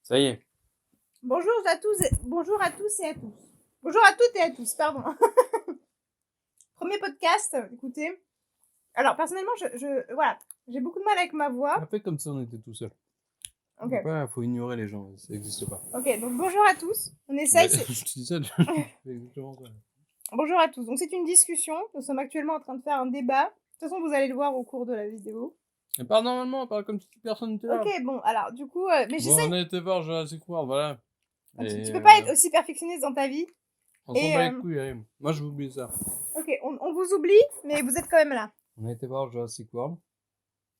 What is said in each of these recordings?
Ça y est. Bonjour à tous et à tous. Bonjour à toutes et à tous, pardon. Premier podcast, écoutez. Alors, personnellement, voilà, j'ai beaucoup de mal avec ma voix. Un peu comme si on était tout seul. Ok. Faut ignorer les gens, ça n'existe pas. Ok, donc bonjour à tous. On essaye. Je te dis ça, je fais exactement ça. Bonjour à tous. Donc, c'est une discussion. Nous sommes actuellement en train de faire un débat. De toute façon, vous allez le voir au cours de la vidéo. Elle parle normalement, elle parle comme si personne n'était là. Ok, bon, alors, du coup, mais Bon, j'essaie. on a été voir Jurassic World, voilà. Tu peux pas être aussi perfectionniste dans ta vie. On s'en bat les couilles, allez. Moi, je vous oublie ça. Ok, on vous oublie, mais vous êtes quand même là. On a été voir Jurassic World.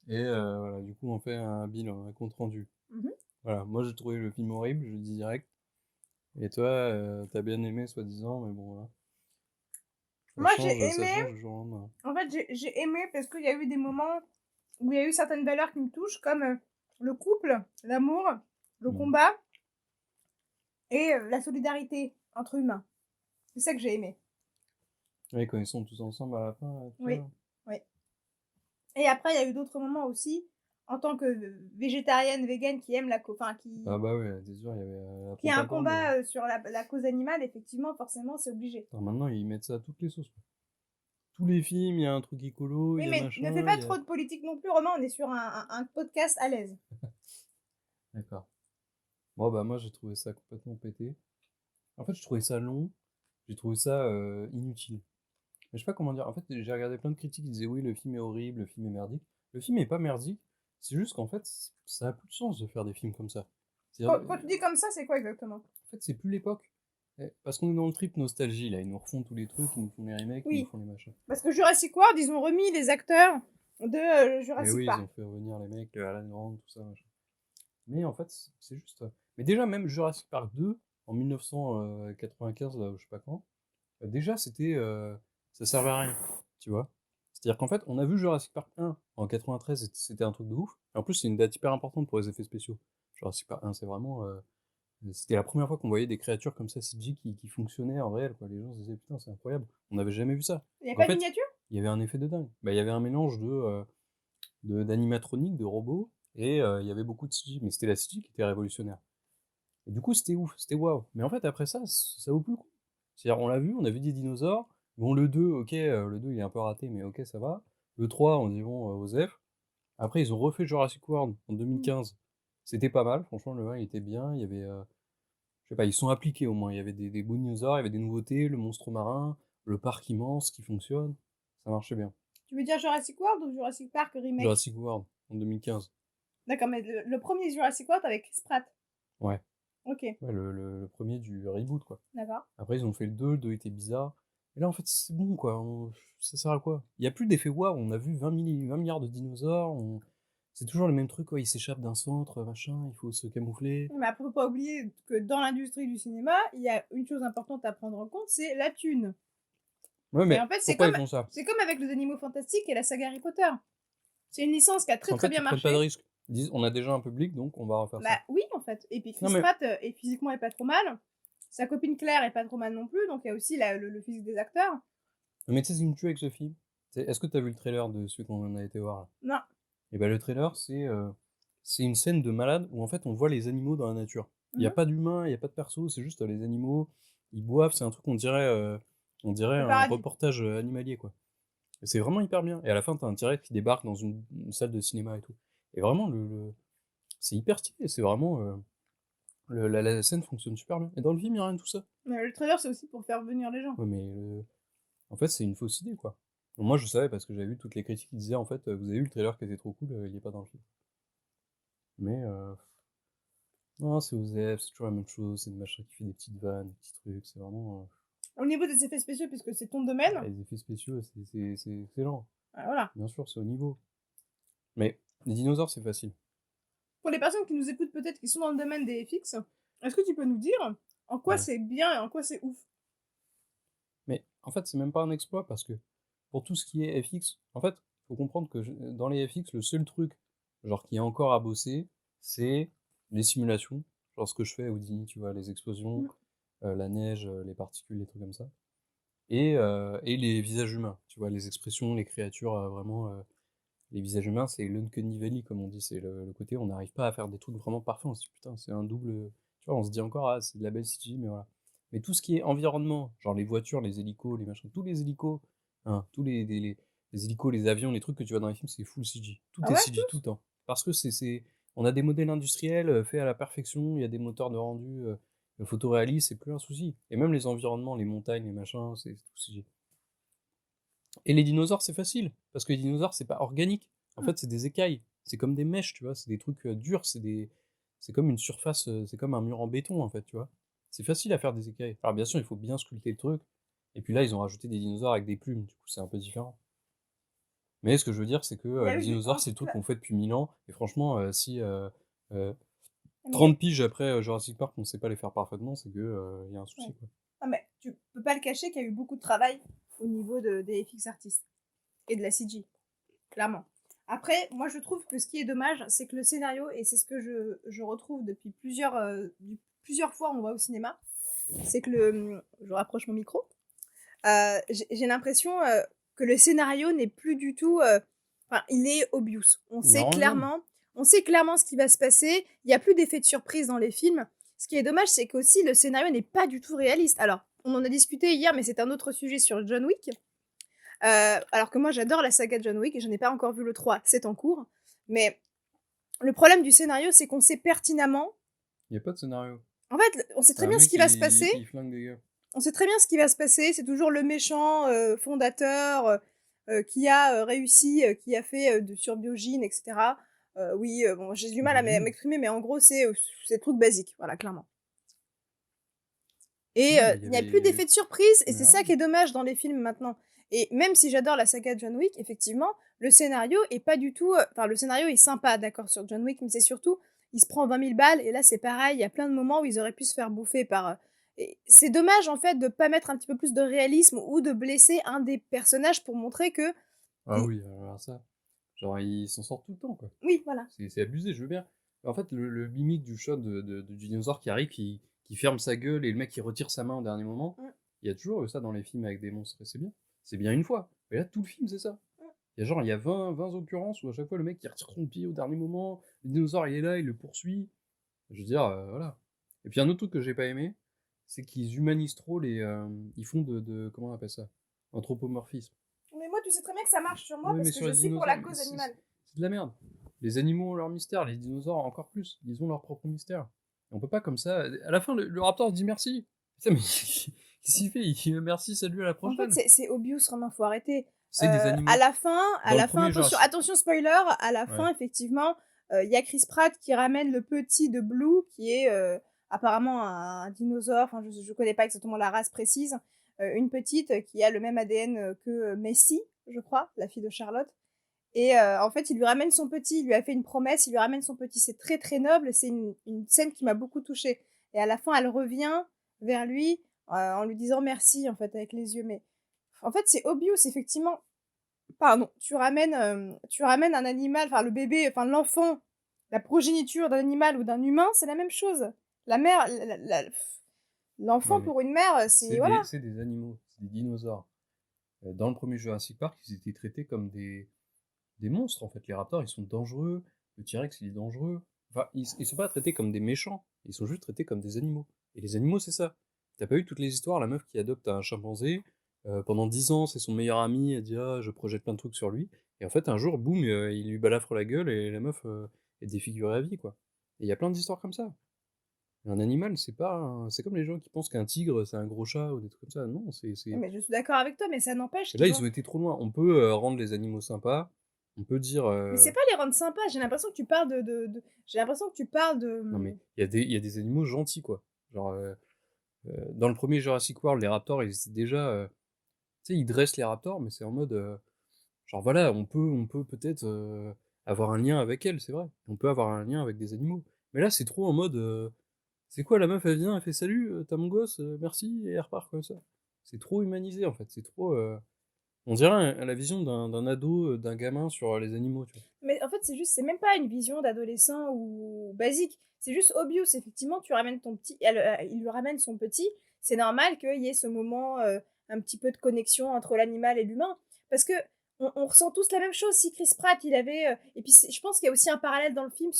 Et voilà, du coup, on fait un bilan, un compte rendu. Voilà, moi, j'ai trouvé le film horrible, je le dis direct. Et toi, t'as bien aimé, soi-disant, mais bon, voilà. Moi, j'ai aimé. Ça change du jour au lendemain. En fait, j'ai aimé parce qu'il y a eu des moments où il y a eu certaines valeurs qui me touchent, comme le couple, l'amour, le combat et la solidarité entre humains. C'est ça que j'ai aimé. Oui, quand ils sont tous ensemble à la fin. Oui, oui. Et après, il y a eu d'autres moments aussi, en tant que végétarienne, végane, qui aime Ah bah ouais, c'est sûr, il y avait... qui a un combat sur la cause animale, effectivement, forcément, c'est obligé. Alors maintenant, ils mettent ça à toutes les sauces. Tous les films, il y a un truc écolo, Oui, il y a mais machin... ne fais pas trop de politique non plus, Romain, on est sur un podcast à l'aise. D'accord. Bon, bah moi, j'ai trouvé ça complètement pété. En fait, je trouvais ça long, j'ai trouvé ça inutile. Mais je sais pas comment dire, en fait, j'ai regardé plein de critiques qui disaient oui, le film est horrible, le film est merdique. Le film est pas merdique, c'est juste qu'en fait, ça a plus de sens de faire des films comme ça. Quand tu dis comme ça, c'est quoi exactement? En fait, c'est plus l'époque. Parce qu'on est dans le trip nostalgie, là. Ils nous refont tous les trucs, ils nous font les remakes, ils nous font les machins. Parce que Jurassic World, ils ont remis les acteurs de Jurassic Park. Ils ont fait revenir les mecs, Alan Grant, tout ça, machin. Mais en fait, c'est juste... Mais déjà, même Jurassic Park 2, en 1995, là, je sais pas quand, déjà, c'était... ça servait à rien, tu vois. C'est-à-dire qu'en fait, on a vu Jurassic Park 1 en 93, c'était un truc de ouf. Et en plus, c'est une date hyper importante pour les effets spéciaux. Jurassic Park 1, c'est vraiment... c'était la première fois qu'on voyait des créatures comme ça, CG, qui fonctionnaient en réel, quoi. Les gens se disaient, putain, c'est incroyable. On n'avait jamais vu ça. Il n'y a pas de miniature? Il y avait un effet de dingue. Bah, il y avait un mélange d'animatronique, de robots, et il y avait beaucoup de CG. Mais c'était la CG qui était révolutionnaire. Et du coup, c'était ouf, c'était waouh. Mais en fait, après ça, ça vaut plus le coup. C'est-à-dire, on a vu des dinosaures. Bon, le 2, ok, le 2, il est un peu raté, mais ok, ça va. Le 3, on dit bon, Osef. Après, ils ont refait Jurassic World en 2015. C'était pas mal, franchement, le 1, il était bien. Il y avait, je sais pas, ils sont appliqués au moins. Il y avait des beaux dinosaures, il y avait des nouveautés, le monstre marin, le parc immense qui fonctionne. Ça marchait bien. Tu veux dire Jurassic World ou Jurassic Park remake? Jurassic World, en 2015. D'accord, mais le premier Jurassic World avec Chris Pratt. Ouais. Ok. Ouais, le premier du reboot, quoi. D'accord. Après, ils ont fait le 2 était bizarre. Et là, en fait, c'est bon, quoi. Ça sert à quoi? Il n'y a plus d'effet waouh, on a vu 20 milliards de dinosaures, c'est toujours le même truc, quoi. Ils s'échappent d'un centre, machin, il faut se camoufler. Mais après, faut pas oublier que dans l'industrie du cinéma, il y a une chose importante à prendre en compte, c'est la thune. Ouais, mais Et en fait, pourquoi ils font ça? c'est comme avec les animaux fantastiques et la saga Harry Potter. C'est une licence qui a très bien marché. Ils prennent pas de risque. Ils disent, on a déjà un public, donc on va refaire ça. Bah oui, en fait. Et puis Chris Pratt est physiquement est pas trop mal. Sa copine Claire est pas trop mal non plus, donc il y a aussi le physique des acteurs. Mais tu sais, ce qui me tue avec ce film, est-ce que t'as vu le trailer de celui qu'on a été voir là? Non. Et bah, le trailer, c'est une scène de malade où en fait on voit les animaux dans la nature. Il n'y a pas d'humains, il n'y a pas de perso, c'est juste les animaux, ils boivent, c'est un truc on dirait un reportage animalier, quoi. Et c'est vraiment hyper bien. Et à la fin, t'as un T-Rex qui débarque dans une salle de cinéma et tout. Et vraiment, c'est hyper stylé, c'est vraiment... la scène fonctionne super bien. Et dans le film, il n'y a rien de tout ça. Mais le trailer, c'est aussi pour faire venir les gens. Ouais, mais en fait, c'est une fausse idée, quoi. Donc, moi, je savais parce que j'avais vu toutes les critiques qui disaient, en fait, vous avez vu le trailer qui était trop cool, il est pas dans le film. Mais, non, c'est OZEF, c'est toujours la même chose, c'est une machin qui fait des petites vannes, des petits trucs, c'est vraiment... Au niveau des effets spéciaux, puisque c'est ton domaine... les effets spéciaux, c'est excellent. Ah, voilà. Bien sûr, c'est au niveau. Mais les dinosaures, c'est facile. Pour les personnes qui nous écoutent peut-être, qui sont dans le domaine des FX, est-ce que tu peux nous dire en quoi c'est bien et en quoi c'est ouf? Mais en fait, c'est même pas un exploit parce que pour tout ce qui est FX, en fait, faut comprendre que dans les FX, le seul truc genre qui est encore à bosser, c'est les simulations, genre ce que je fais à Houdini, tu vois, les explosions, la neige, les particules, les trucs comme ça, et les visages humains, tu vois, les expressions, les créatures vraiment Les visages humains, c'est l'uncanny valley, comme on dit. C'est le côté, on n'arrive pas à faire des trucs vraiment parfaits. On se dit, putain, c'est un double. Tu vois, on se dit encore, ah, c'est de la belle CGI, mais voilà. Mais tout ce qui est environnement, genre les voitures, les hélicos, les machins, tous les hélicos, hein, tous les hélicos, les avions, les trucs que tu vois dans les films, c'est full CG. Tout Ah est ouais, CG tout tous? le temps. Parce que on a des modèles industriels faits à la perfection, il y a des moteurs de rendu photoréalistes, c'est plus un souci. Et même les environnements, les montagnes, les machins, c'est tout CG. Et les dinosaures, c'est facile, parce que les dinosaures, c'est pas organique. En fait, c'est des écailles. C'est comme des mèches, tu vois. C'est des trucs durs. C'est comme une surface. C'est comme un mur en béton, en fait, tu vois. C'est facile à faire des écailles. Alors, bien sûr, il faut bien sculpter le truc. Et puis là, ils ont rajouté des dinosaures avec des plumes. Du coup, c'est un peu différent. Mais ce que je veux dire, c'est que Il y a les eu du dinosaures, c'est le truc qu'on fait depuis 1000 ans. Et franchement, si euh, mais 30 piges après Jurassic Park, on sait pas les faire parfaitement, c'est que y a un souci, ouais. quoi. Ah, mais tu peux pas le cacher qu'il y a eu beaucoup de travail au niveau des FX artistes et de la CG, clairement. Après, moi je trouve que ce qui est dommage, c'est que le scénario, et c'est ce que je retrouve depuis plusieurs fois on voit au cinéma, c'est que je rapproche mon micro, j'ai l'impression que le scénario n'est plus du tout, enfin, il est obvious. Il est random. On sait clairement ce qui va se passer. Il y a plus d'effet de surprise dans les films. Ce qui est dommage, c'est qu'aussi le scénario n'est pas du tout réaliste. Alors, on en a discuté hier, mais c'est un autre sujet sur John Wick. Alors que moi, j'adore la saga de John Wick et je n'ai pas encore vu le 3, c'est en cours. Mais le problème du scénario, c'est qu'on sait pertinemment. Il y a pas de scénario. En fait, on sait C'est très un bien ce mec qui va se passer. qui flingue des gars. On sait très bien ce qui va se passer. C'est toujours le méchant fondateur qui a réussi, qui a fait sur Biogine, etc. Oui, bon, j'ai du mal à Biogine. m'exprimer, mais en gros, c'est le truc basique, voilà, clairement. Et Non, mais il n'y a plus d'effet de surprise, et c'est Ouais. ça qui est dommage dans les films maintenant. Et même si j'adore la saga de John Wick, effectivement, le scénario est pas du tout. Enfin, le scénario est sympa, d'accord, sur John Wick, mais c'est surtout, il se prend 20 000 balles, et là c'est pareil, il y a plein de moments où ils auraient pu se faire bouffer par. Et c'est dommage en fait de pas mettre un petit peu plus de réalisme ou de blesser un des personnages pour montrer que. Ah oui, alors ça. Genre, il s'en sort tout le temps, quoi. Oui, voilà. C'est abusé, je veux bien. En fait, le mimique du shot du dinosaure qui arrive, qui ferme sa gueule et le mec qui retire sa main au dernier moment, il y a toujours eu ça dans les films avec des monstres, et c'est bien. C'est bien une fois. Mais là, tout le film, c'est ça. Il y a 20 occurrences où à chaque fois le mec qui retire son pied au dernier moment, le dinosaure il est là, il le poursuit. Je veux dire, voilà. Et puis un autre truc que j'ai pas aimé, c'est qu'ils humanisent trop ils font comment on appelle ça? Anthropomorphisme. Mais moi, tu sais très bien que ça marche sur moi Oui, parce mais que sur je les suis pour dinosaures, la cause animale. c'est de la merde. Les animaux ont leur mystère, les dinosaures encore plus. Ils ont leur propre mystère. Et on peut pas comme ça. À la fin, le raptor dit merci. Putain, mais qu'est-ce qu'il fait? Il dit merci, salut, à la En prochaine. fait, c'est obvious, vraiment, faut arrêter. C'est des animaux. À la fin, Jurassic. attention spoiler, à la fin, effectivement, il y a Chris Pratt qui ramène le petit de Blue, qui est apparemment un dinosaure, enfin je connais pas exactement la race précise, une petite qui a le même ADN que Messi, je crois, la fille de Charlotte. Et en fait, il lui ramène son petit, il lui a fait une promesse, il lui ramène son petit, c'est très très noble, c'est une scène qui m'a beaucoup touchée. Et à la fin, elle revient vers lui en lui disant merci, en fait, avec les yeux. Mais en fait, c'est obvious, effectivement. Pardon, tu ramènes un animal, enfin le bébé, enfin l'enfant, la progéniture d'un animal ou d'un humain, c'est la même chose. La mère, l'enfant Ouais, mais pour une mère, c'est voilà. c'est des animaux, c'est des dinosaures. Dans le premier Jurassic Park, ils étaient traités comme des monstres, en fait. Les raptors, ils sont dangereux. Le T-Rex, il est dangereux. Enfin, ils sont pas traités comme des méchants. Ils sont juste traités comme des animaux. Et les animaux, c'est ça. T'as pas eu toutes les histoires, la meuf qui adopte un chimpanzé, pendant 10 ans, c'est son meilleur ami, elle dit ah, je projette plein de trucs sur lui. Et en fait, un jour, boum, il lui balafre la gueule et la meuf est défigurée à vie, quoi. Et il y a plein d'histoires comme ça. Un animal, c'est pas. C'est comme les gens qui pensent qu'un tigre, c'est un gros chat ou des trucs comme ça. Non, Mais je suis d'accord avec toi, mais ça n'empêche Et là, qu'ils ils ont. ont été trop loin. On peut rendre les animaux sympas. On peut dire. Mais c'est pas les rendre sympas. J'ai l'impression que tu parles j'ai l'impression que tu parles de. Non, mais il y a des animaux gentils, quoi. Genre, dans le premier Jurassic World, les raptors, ils étaient déjà. Tu sais, ils dressent les raptors, mais c'est en mode. Genre, voilà, on peut peut-être avoir un lien avec elles, c'est vrai. On peut avoir un lien avec des animaux. Mais là, c'est trop en mode. C'est quoi, la meuf, elle vient, elle fait salut, t'as mon gosse, merci, et elle repart comme ça. C'est trop humanisé, en fait. C'est trop. On dirait la vision d'un ado, d'un gamin sur les animaux, tu vois. Mais en fait, c'est même pas une vision d'adolescent ou basique. C'est juste obvious. Effectivement, tu ramènes ton petit, il lui ramène son petit. C'est normal qu'il y ait ce moment un petit peu de connexion entre l'animal et l'humain. Parce que on ressent tous la même chose. Si Chris Pratt, il avait, et puis je pense qu'il y a aussi un parallèle dans le film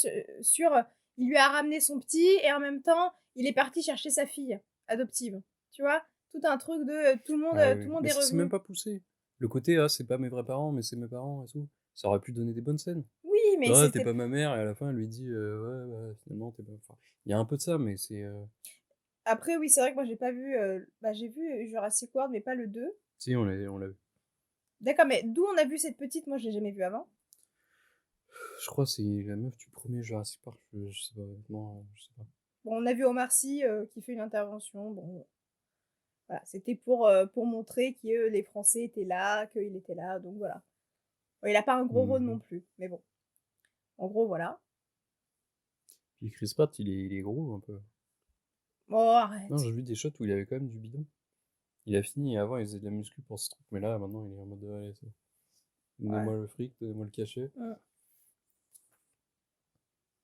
sur il lui a ramené son petit et en même temps, il est parti chercher sa fille adoptive. Tu vois? Tout un truc de Ah tout oui, le monde mais est c'est même revenu. pas poussé. Le côté, ah, c'est pas mes vrais parents, mais c'est mes parents et tout. Ça aurait pu donner des bonnes scènes. Oui, mais Ah, t'es c'était pas ma mère, et à la fin, elle lui dit, ouais, bah, finalement, t'es pas. Enfin, il y a un peu de ça, mais c'est. après oui, c'est vrai que moi j'ai pas vu, bah, j'ai vu Jurassic World mais pas le 2. Si, on l'a vu. D'accord, mais d'où on a vu cette petite? Moi, je l'ai jamais vue avant. Je crois que c'est la meuf du premier Jurassic Park, je sais pas, honnêtement, je sais pas. Bon, on a vu Omar Sy, qui fait une intervention. Bon, voilà, c'était pour montrer que les Français étaient là, qu'il était là, donc voilà. Bon, il a pas un gros rôle non Mhm. plus, mais bon. En gros, voilà. Puis Chris Pratt, il est gros un peu. Oh, Non, arrête. j'ai vu des shots où il avait quand même du bidon. Il a fini, et avant, il faisait de la muscu pour ce truc, mais là, maintenant, il est en mode, allez, c'est bon. Ouais. Donnez-moi le fric, donnez-moi le cachet. Mm.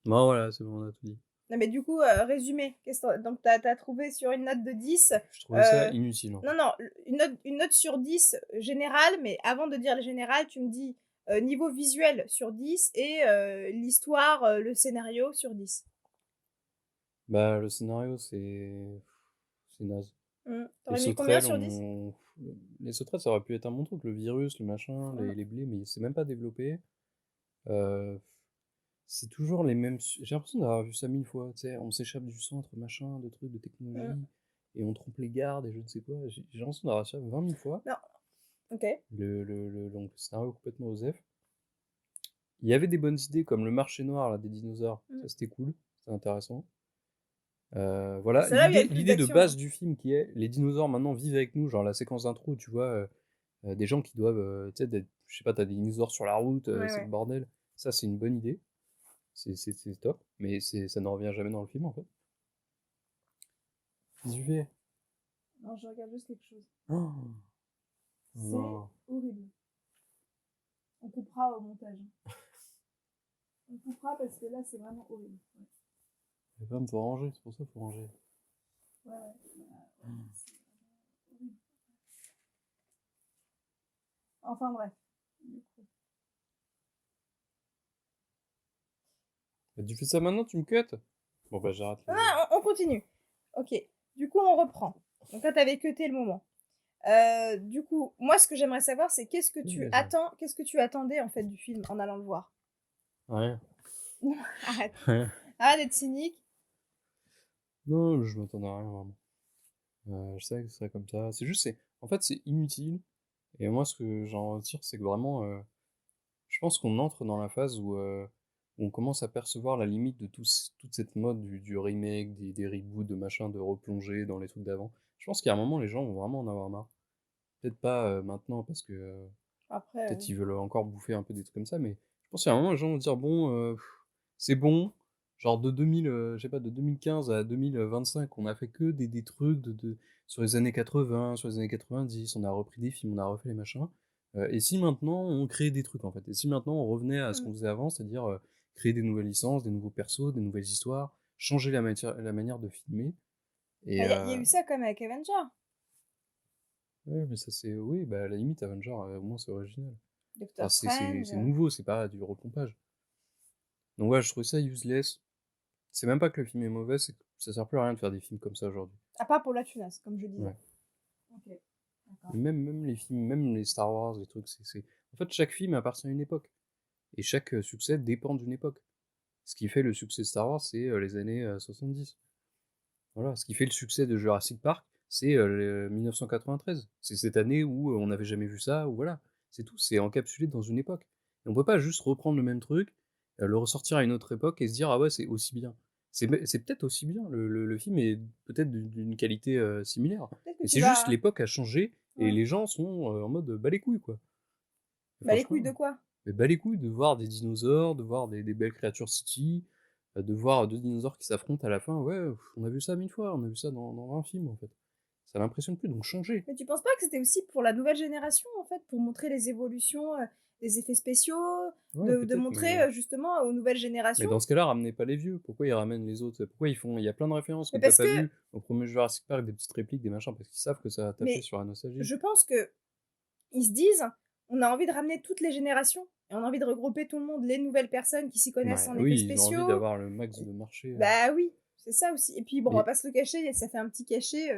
Non, voilà, c'est bon, on a tout dit. Non, mais du coup, résumé. Donc, t'as trouvé sur une note de 10. Je trouvais ça euh, inutile, en Non, fait. non, une note sur 10 générale, mais avant de dire le général, tu me dis niveau visuel sur 10 et l'histoire, le scénario sur 10. Bah, le scénario, c'est naze. Les T'aurais mis combien sauterelles, sur 10? les sauterelles, ça aurait pu être un bon truc, le virus, le machin, Mm. les blés, mais c'est même pas développé. Euh, c'est toujours les mêmes. J'ai l'impression d'avoir vu ça 1000 fois. Tu sais, on s'échappe du centre, machin, de trucs, de Mm. technologie, et on trompe les gardes, et je ne sais quoi. J'ai l'impression d'avoir vu ça 20 000 fois. Non, ok. Donc, le scénario complètement osef. Il y avait des bonnes idées, comme le marché noir là, des dinosaures. Mm. Ça, c'était cool, c'était intéressant. Voilà, C'est là où il y a le plus l'idée de d'action, base hein. du film qui est les dinosaures maintenant vivent avec nous, genre la séquence d'intro, tu vois, des gens qui doivent, tu sais, je sais pas, t'as des dinosaures sur la route, Ouais, c'est le ouais. bordel. Ça, c'est une bonne idée, c'est top, mais ça ne revient jamais dans le film en fait. Qu'est-ce que tu fais? Non, je regarde juste quelque chose. Oh, C'est non, horrible. On coupera au montage. On coupera parce que là, c'est vraiment horrible. Ouais, les femmes, faut ranger, c'est pour ça qu'il faut ranger. ouais, ouais. C'est horrible. Enfin bref. Bah, tu fais ça maintenant, tu me cut? Bon, bah, j'arrête Non, les. non, on continue. Ok. Du coup, on reprend. Donc là, t'avais cuté le moment. Du coup, moi, ce que j'aimerais savoir, c'est Oui, vas-y. qu'est-ce que tu attendais en fait du film en allant le voir. Rien. Arrête, Rien. arrête d'être cynique. Non, je m'attendais à rien vraiment. Je savais que ce serait comme ça. C'est juste, en fait, c'est inutile. Et moi, ce que j'en retire, c'est que vraiment, je pense qu'on entre dans la phase où on commence à percevoir la limite de toute cette mode du remake, des reboots, de machin, de replonger dans les trucs d'avant. Je pense qu'à un moment, les gens vont vraiment en avoir marre. Peut-être pas maintenant, parce que Après, peut-être ils veulent encore bouffer un peu des trucs comme ça, mais je pense qu'à un moment, les gens vont dire, bon, c'est bon. Genre de 2000, je sais pas, de 2015 à 2025, on a fait que des trucs sur les années 80, sur les années 90, on a repris des films, on a refait les machins. Et si maintenant on créait des trucs en fait, et si maintenant on revenait à ce qu'on faisait avant, c'est-à-dire créer des nouvelles licences, des nouveaux persos, des nouvelles histoires, changer la manière de filmer. bah, Et y a eu ça comme avec Avenger. ouais, mais ça c'est, oui, bah à la limite Avenger, au moins c'est original. Enfin, Doctor c'est Strange. nouveau, c'est pas du repompage. Donc ouais, je trouve ça useless. C'est même pas que le film est mauvais, c'est que ça sert plus à rien de faire des films comme ça aujourd'hui. À part pour la tunasse, comme je disais. Ouais. Ok, d'accord. Et même les films, même les Star Wars, les trucs, En fait, chaque film appartient à une époque. Et chaque succès dépend d'une époque. Ce qui fait le succès de Star Wars, c'est les années 70. Voilà. Ce qui fait le succès de Jurassic Park, c'est 1993. C'est cette année où on n'avait jamais vu ça, ou voilà. C'est tout, c'est encapsulé dans une époque. Et on peut pas juste reprendre le même truc, le ressortir à une autre époque et se dire, ah ouais, c'est aussi bien. C'est peut-être aussi bien, le film est peut-être d'une qualité similaire. Peut-être que Mais tu c'est juste vas. l'époque a changé et Ouais. les gens sont en mode bah les couilles quoi. Et Bah, les couilles de franchement, quoi? mais bah les couilles de voir des dinosaures, de voir des belles créatures City, de voir deux dinosaures qui s'affrontent à la fin. Ouais, on a vu ça 1000 fois, on a vu ça dans un film en fait. Ça l'impressionne plus, donc changez. Mais tu penses pas que c'était aussi pour la nouvelle génération, en fait, pour montrer les évolutions, des effets spéciaux, Ouais, de peut-être, montrer justement aux nouvelles mais générations? dans ce cas-là, ramenez pas les vieux. Pourquoi ils ramènent les autres? Pourquoi ils font? Il y a plein de références que Mais t'as parce pas que, vues au premier Jurassic Park, des petites répliques, des machins, parce qu'ils savent que ça va taper mais sur la nostalgie. je pense que ils se disent, on a envie de ramener toutes les générations et on a envie de regrouper tout le monde, les nouvelles personnes qui s'y connaissent en effets Oui, ils ont envie spéciaux. d'avoir le max de marché. Bah oui, c'est ça aussi. Et puis bon, on va Et, pas se le cacher, ça fait un petit cachet,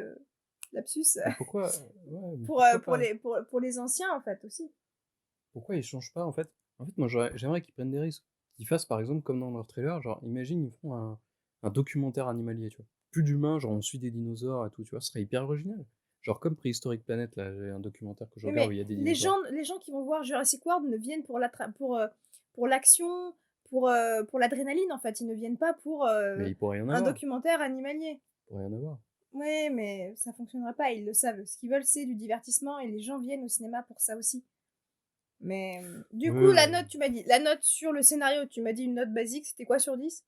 lapsus, mais pourquoi, ouais, mais pour, pourquoi pour, pas? pour les anciens en fait aussi. Pourquoi ils changent pas en fait? En fait, moi j'aimerais qu'ils prennent des risques. Qu'ils fassent par exemple comme dans leur trailer, genre imagine ils font un documentaire animalier, tu vois. Plus d'humains, genre on suit des dinosaures et tout, tu vois, ce serait hyper original. Genre comme Préhistorique Planet, là, j'ai un documentaire que je Oui, regarde mais où il y a des les dinosaures. gens qui vont voir Jurassic World ne viennent pour l'action, pour l'adrénaline en fait. Ils ne viennent pas pour Mais il pourrait y en un avoir. documentaire animalier. Il pourrait y en avoir. Ouais, mais ça fonctionnera pas, ils le savent. Ce qu'ils veulent, c'est du divertissement et les gens viennent au cinéma pour ça aussi. Mais du coup, la Ouais. note, tu m'as dit, la note sur le scénario, tu m'as dit une note basique, c'était quoi sur 10?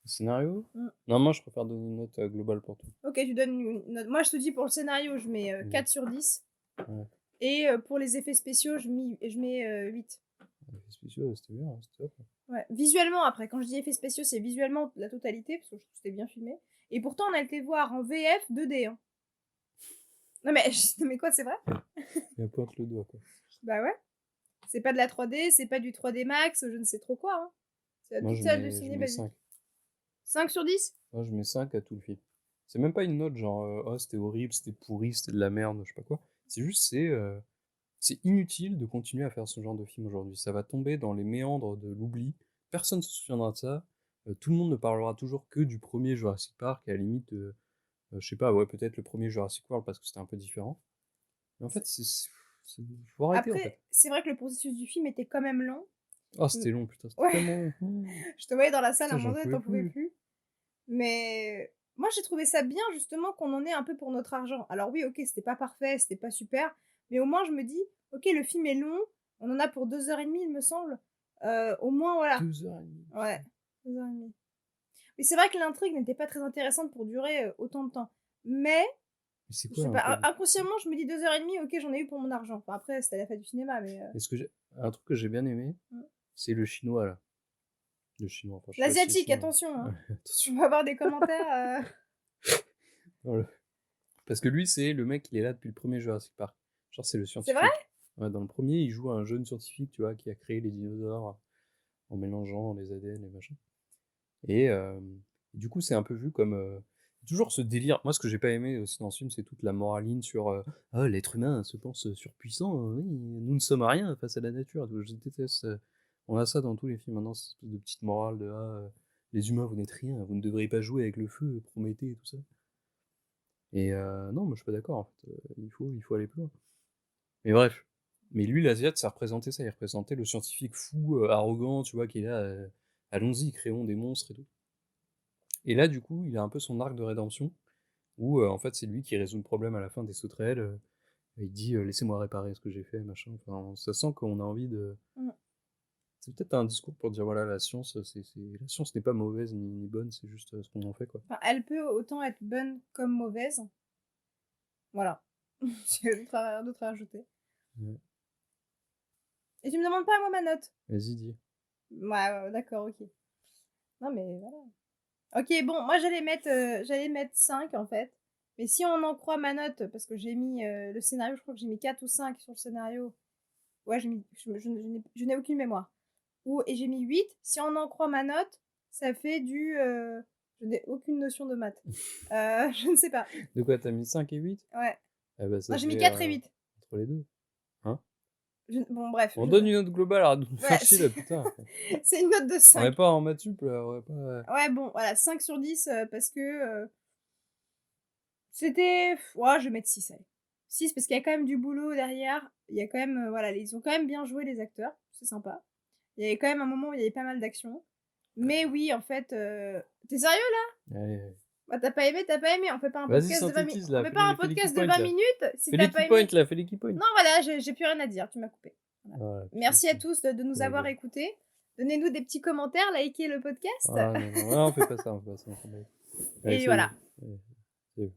Scénario? Mm. Non, moi je préfère donner une note globale pour tout. Ok, tu donnes une note. Moi, je te dis pour le scénario, je mets 4 sur 10. Ouais. Et pour les effets spéciaux, je mets 8. Les effets spéciaux, c'était bien, c'était top. Ouais. Visuellement, après, quand je dis effets spéciaux, c'est visuellement la totalité, parce que je trouve que c'était bien filmé. Et pourtant, on a été voir en VF 2D. Hein. Non, mais, mais quoi, c'est vrai? Il pointe le doigt, quoi. Bah ouais. C'est pas de la 3D, c'est pas du 3D Max, je ne sais trop quoi. Hein. C'est la Moi toute seule du ciné basique. 5. 5 sur 10? Moi je mets 5 à tout le film. C'est même pas une note genre oh c'était horrible, c'était pourri, c'était de la merde, je sais pas quoi. C'est juste c'est inutile de continuer à faire ce genre de film aujourd'hui. Ça va tomber dans les méandres de l'oubli. Personne ne se souviendra de ça. Tout le monde ne parlera toujours que du premier Jurassic Park, à la limite, je sais pas, ouais, peut-être le premier Jurassic World parce que c'était un peu différent. Mais en fait, faut arrêter en fait. Après, c'est vrai que le processus du film était quand même long. Oh, c'était long, putain, c'était Ouais. tellement long. Je te voyais dans la salle à Putain, un j'en moment donné, pouvais t'en pouvais plus. plus. Mais moi, j'ai trouvé ça bien, justement, qu'on en ait un peu pour notre argent. Alors oui, ok, c'était pas parfait, c'était pas super, mais au moins, je me dis, ok, le film est long, on en a pour 2h30, il me semble. Au moins, voilà. 2h30. Ouais, 2h30. Mais c'est vrai que l'intrigue n'était pas très intéressante pour durer autant de temps. Mais, Mais c'est je quoi sais pas, l'intrigue? inconsciemment, je me dis 2h30, ok, j'en ai eu pour mon argent. Enfin, après, c'était la fête du cinéma, mais... Est-ce que un truc que j'ai bien aimé, Mm. c'est le chinois là. Le chinois, enfin, je sais pas si L'asiatique, c'est attention, hein. attention. On va avoir des commentaires... Voilà. Parce que lui, c'est le mec, il est là depuis le premier Jurassic Park. Genre, c'est le C'est vrai? scientifique. Ouais, dans le premier, il joue un jeune scientifique, tu vois, qui a créé les dinosaures en mélangeant les ADN et machin. Et du coup, c'est un peu vu comme toujours ce délire. Moi, ce que j'ai pas aimé aussi dans ce film, c'est toute la moraline sur ah, l'être humain se pense surpuissant. Oui, nous ne sommes rien face à la nature. Je déteste. On a ça dans tous les films maintenant, cette espèce de petite morale de les humains, vous n'êtes rien, vous ne devriez pas jouer avec le feu, Prométhée et tout ça. Et non, moi je suis pas d'accord en fait. Il faut aller plus loin. Mais bref. Mais lui, l'Asiate, ça représentait ça. Il représentait le scientifique fou, arrogant, tu vois, qui est là. Allons-y, créons des monstres et tout. Et là, du coup, il a un peu son arc de rédemption, où en fait, c'est lui qui résout le problème à la fin des sauterelles. Il dit laissez-moi réparer ce que j'ai fait, machin. Enfin, ça sent qu'on a envie de. Mm. C'est peut-être un discours pour dire voilà, la science, la science n'est pas mauvaise ni bonne, c'est juste ce qu'on en fait, quoi. Enfin, elle peut autant être bonne comme mauvaise. Voilà. J'ai d'autres à rajouter. Ouais. Et tu me demandes pas à moi ma note? Vas-y, dis. Ouais, d'accord, ok. Non, mais voilà. Ok, bon, moi j'allais mettre 5 en fait. Mais si on en croit ma note, parce que j'ai mis le scénario, je crois que j'ai mis 4 ou 5 sur le scénario. Ouais, je n'ai aucune mémoire. Et j'ai mis 8. Si on en croit ma note, ça fait du. Je n'ai aucune notion de maths. Je ne sais pas. De quoi, t'as mis 5 et 8? Ouais. Ah bah ça Non, j'ai mis fait 4 et 8. entre les deux. Hein? Bon, bref. On donne une note globale, arrête de nous faire chier là, putain. C'est une note de On 5. est pas en maths sup là, on est pas. Ouais, bon, voilà, 5 sur 10 parce que c'était. Ouais, je vais mettre 6, allez. 6 parce qu'il y a quand même du boulot derrière. Il y a quand même. Voilà, ils ont quand même bien joué les acteurs. C'est sympa. Il y avait quand même un moment où il y avait pas mal d'action. Mais oui, en fait. T'es sérieux là? Allez. Bah, t'as pas aimé. On fait pas un Vas-y, podcast de 20 minutes. synthétise On là. fait pas un Fais les key podcast de points 20 là. minutes si Fais t'as les pas key aimé. points là, fais les key points. Non, voilà, j'ai plus rien à dire. Tu m'as coupé. Voilà. Voilà, Merci à putain. tous de nous Ouais, avoir ouais. écoutés. Donnez-nous des petits commentaires, likez le podcast. Ah non, non, on fait pas ça, on fait pas ça. Et Allez, voilà. salut. Ouais, salut.